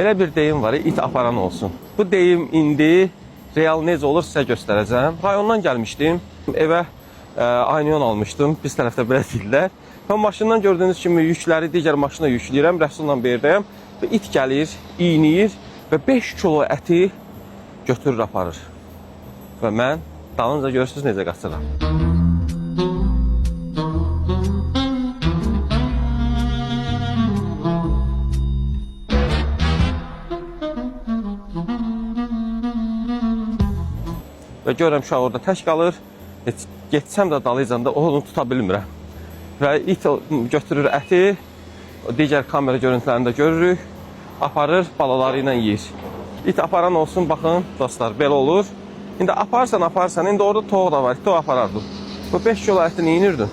Belə bir deyim var, it aparan olsun. Bu deyim indi real necə olur sizə göstərəcəm. Rayondan gəlmişdim, evə aynion almışdım, biz tərəfdə belə deyirlər. Və maşından gördüyünüz kimi yükləri digər maşına yükləyirəm, Rəsulla Beydəyəm. Və it gəlir, iyniyir və 5 kilo əti götürür, aparır. Və mən dalınca görürsünüz necə qaçıram. Və görürəm uşaq orada tək qalır. Getsəm də dalıcan da onu tuta bilmirəm. Və it götürür əti, digər kamera görüntülərində görürük, aparır, balaları ilə yeyir. İt aparan olsun, baxın dostlar, belə olur. İndi aparsan, indi orada toğ da var, toğ aparardım. Bu 5 kilo əti neyinirdin?